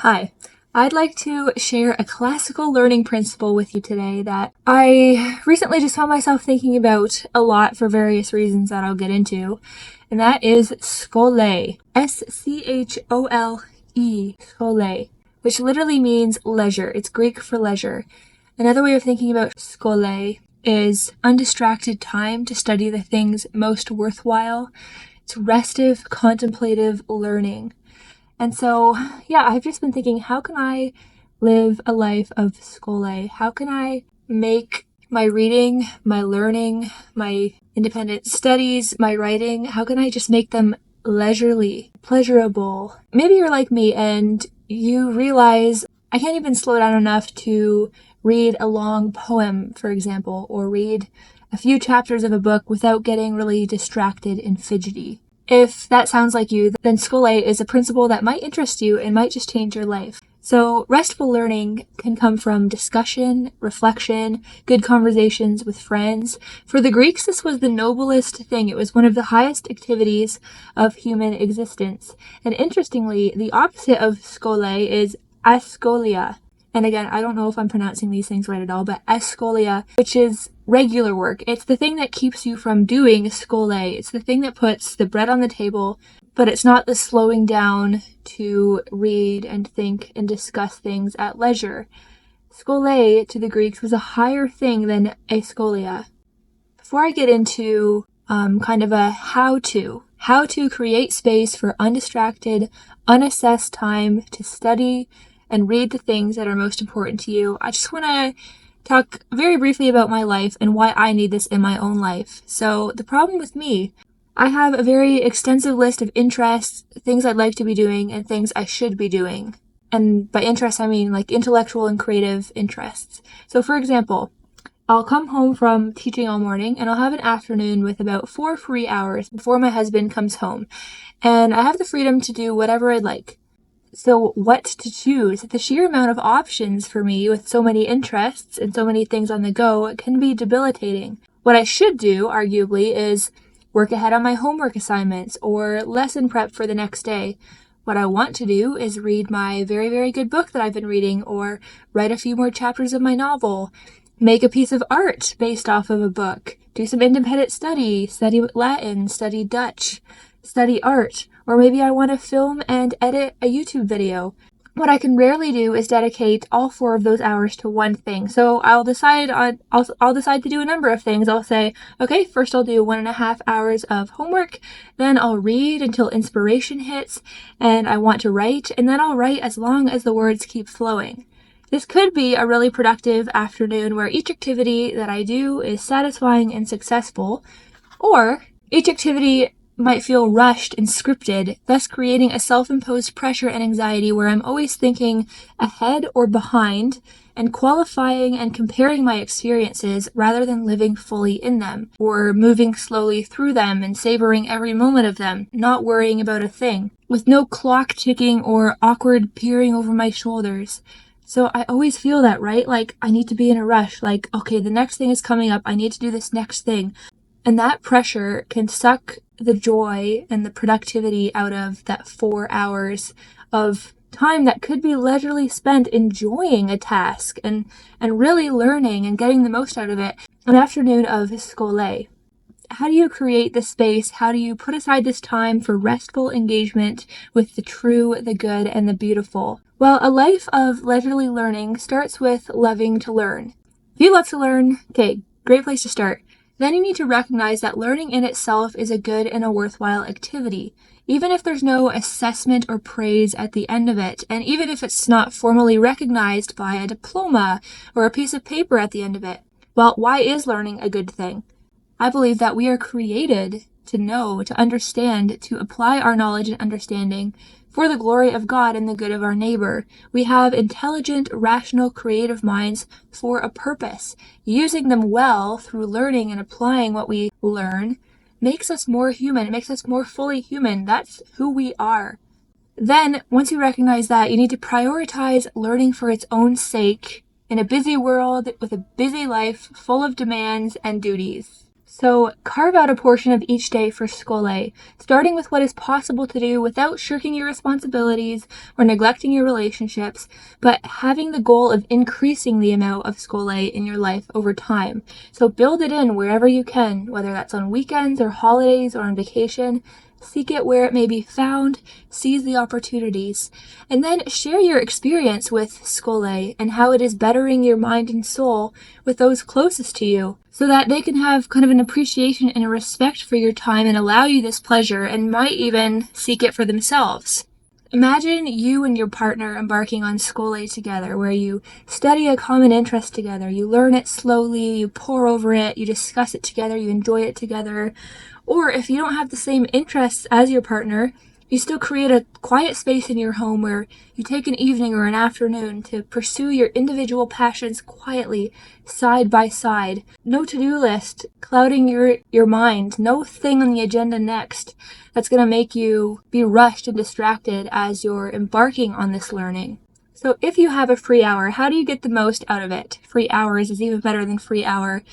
Hi, I'd like to share a classical learning principle with you today that I recently just found myself thinking about a lot for various reasons that I'll get into, and that is schole, S-C-H-O-L-E, schole, which literally means leisure. It's Greek for leisure. Another way of thinking about schole is undistracted time to study the things most worthwhile. It's restive, contemplative learning. And so, I've just been thinking, how can I live a life of schole? How can I make my reading, my learning, my independent studies, my writing, how can I just make them leisurely, pleasurable? Maybe you're like me and you realize I can't even slow down enough to read a long poem, for example, or read a few chapters of a book without getting really distracted and fidgety. If that sounds like you, then schole is a principle that might interest you and might just change your life. So restful learning can come from discussion, reflection, good conversations with friends. For the Greeks, this was the noblest thing. It was one of the highest activities of human existence. And interestingly, the opposite of schole is askolia. And again, I don't know if I'm pronouncing these things right at all, but askolia, which is regular work. It's the thing that keeps you from doing schole. It's the thing that puts the bread on the table, but it's not the slowing down to read and think and discuss things at leisure. Schole to the Greeks was a higher thing than askolia. Before I get into kind of a how to create space for undistracted, unassessed time to study and read the things that are most important to you, I just want to talk very briefly about my life and why I need this in my own life. So the problem with me, I have a very extensive list of interests, things I'd like to be doing, and things I should be doing. And by interests, I mean like intellectual and creative interests. So for example, I'll come home from teaching all morning and I'll have an afternoon with about 4 free hours before my husband comes home. And I have the freedom to do whatever I'd like. So what to choose? The sheer amount of options for me with so many interests and so many things on the go can be debilitating. What I should do, arguably, is work ahead on my homework assignments or lesson prep for the next day. What I want to do is read my very, very good book that I've been reading, or write a few more chapters of my novel, make a piece of art based off of a book, do some independent study Latin, study Dutch, study art, or maybe I want to film and edit a YouTube video. What I can rarely do is dedicate all 4 of those hours to one thing. So I'll decide to do a number of things. I'll say, okay, first I'll do 1.5 hours of homework, then I'll read until inspiration hits, and I want to write, and then I'll write as long as the words keep flowing. This could be a really productive afternoon where each activity that I do is satisfying and successful, or each activity might feel rushed and scripted, thus creating a self-imposed pressure and anxiety where I'm always thinking ahead or behind and qualifying and comparing my experiences rather than living fully in them, or moving slowly through them and savoring every moment of them, not worrying about a thing, with no clock ticking or awkward peering over my shoulders. So I always feel that, right? Like I need to be in a rush, like, okay, the next thing is coming up, I need to do this next thing. And that pressure can suck the joy and the productivity out of that 4 hours of time that could be leisurely spent enjoying a task and really learning and getting the most out of it. An afternoon of schole. How do you create the space? How do you put aside this time for restful engagement with the true, the good, and the beautiful? Well, a life of leisurely learning starts with loving to learn. If you love to learn, okay, great place to start. Then you need to recognize that learning in itself is a good and a worthwhile activity, even if there's no assessment or praise at the end of it, and even if it's not formally recognized by a diploma or a piece of paper at the end of it. Well, why is learning a good thing? I believe that we are created to know, to understand, to apply our knowledge and understanding for the glory of God and the good of our neighbor. We have intelligent, rational, creative minds for a purpose. Using them well through learning and applying what we learn makes us more human. It makes us more fully human. That's who we are. Then, once you recognize that, you need to prioritize learning for its own sake in a busy world with a busy life full of demands and duties. So carve out a portion of each day for schole, starting with what is possible to do without shirking your responsibilities or neglecting your relationships, but having the goal of increasing the amount of schole in your life over time. So build it in wherever you can, whether that's on weekends or holidays or on vacation. Seek it where it may be found, seize the opportunities, and then share your experience with schole and how it is bettering your mind and soul with those closest to you, so that they can have kind of an appreciation and a respect for your time and allow you this pleasure and might even seek it for themselves. Imagine you and your partner embarking on schole together, where you study a common interest together, you learn it slowly, you pore over it, you discuss it together, you enjoy it together. Or if you don't have the same interests as your partner, you still create a quiet space in your home where you take an evening or an afternoon to pursue your individual passions quietly, side by side. No to-do list clouding your mind, no thing on the agenda next that's going to make you be rushed and distracted as you're embarking on this learning. So if you have a free hour, how do you get the most out of it? Free hours is even better than free hour.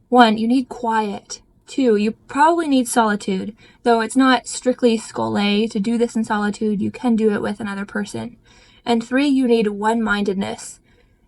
1, you need quiet. 2, you probably need solitude. Though it's not strictly schole to do this in solitude, you can do it with another person. And 3, you need one-mindedness.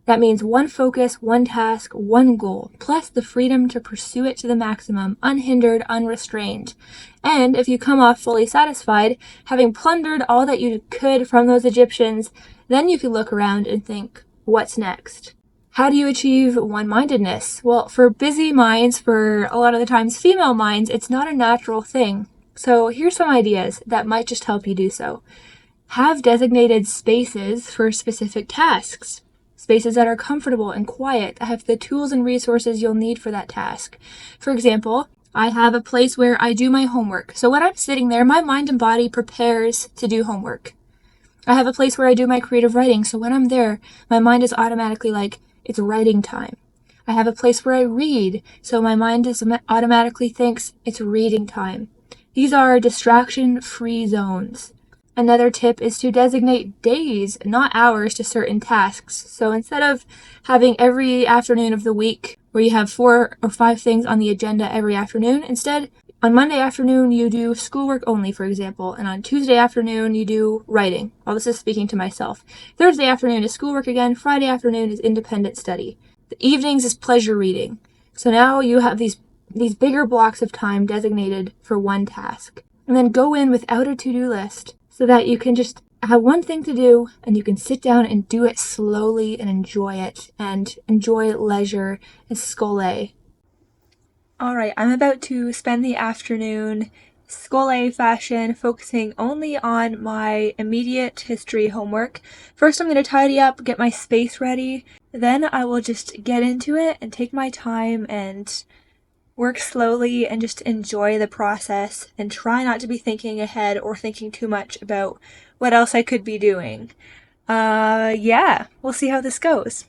That means one focus, one task, one goal, plus the freedom to pursue it to the maximum, unhindered, unrestrained. And if you come off fully satisfied, having plundered all that you could from those Egyptians, then you can look around and think, what's next? How do you achieve one-mindedness? Well, for busy minds, for a lot of the times female minds, it's not a natural thing. So here's some ideas that might just help you do so. Have designated spaces for specific tasks. Spaces that are comfortable and quiet, that have the tools and resources you'll need for that task. For example, I have a place where I do my homework. So when I'm sitting there, my mind and body prepares to do homework. I have a place where I do my creative writing. So when I'm there, my mind is automatically like, it's writing time. I have a place where I read, so my mind automatically thinks it's reading time. These are distraction-free zones. Another tip is to designate days, not hours, to certain tasks. So instead of having every afternoon of the week where you have 4 or 5 things on the agenda every afternoon, instead, on Monday afternoon, you do schoolwork only, for example, and on Tuesday afternoon, you do writing. Well, this is speaking to myself. Thursday afternoon is schoolwork again. Friday afternoon is independent study. The evenings is pleasure reading. So now you have these bigger blocks of time designated for one task. And then go in without a to-do list so that you can just have one thing to do and you can sit down and do it slowly and enjoy leisure and schole. Alright, I'm about to spend the afternoon schole fashion, focusing only on my immediate history homework. First I'm going to tidy up, get my space ready, then I will just get into it and take my time and work slowly and just enjoy the process and try not to be thinking ahead or thinking too much about what else I could be doing. We'll see how this goes.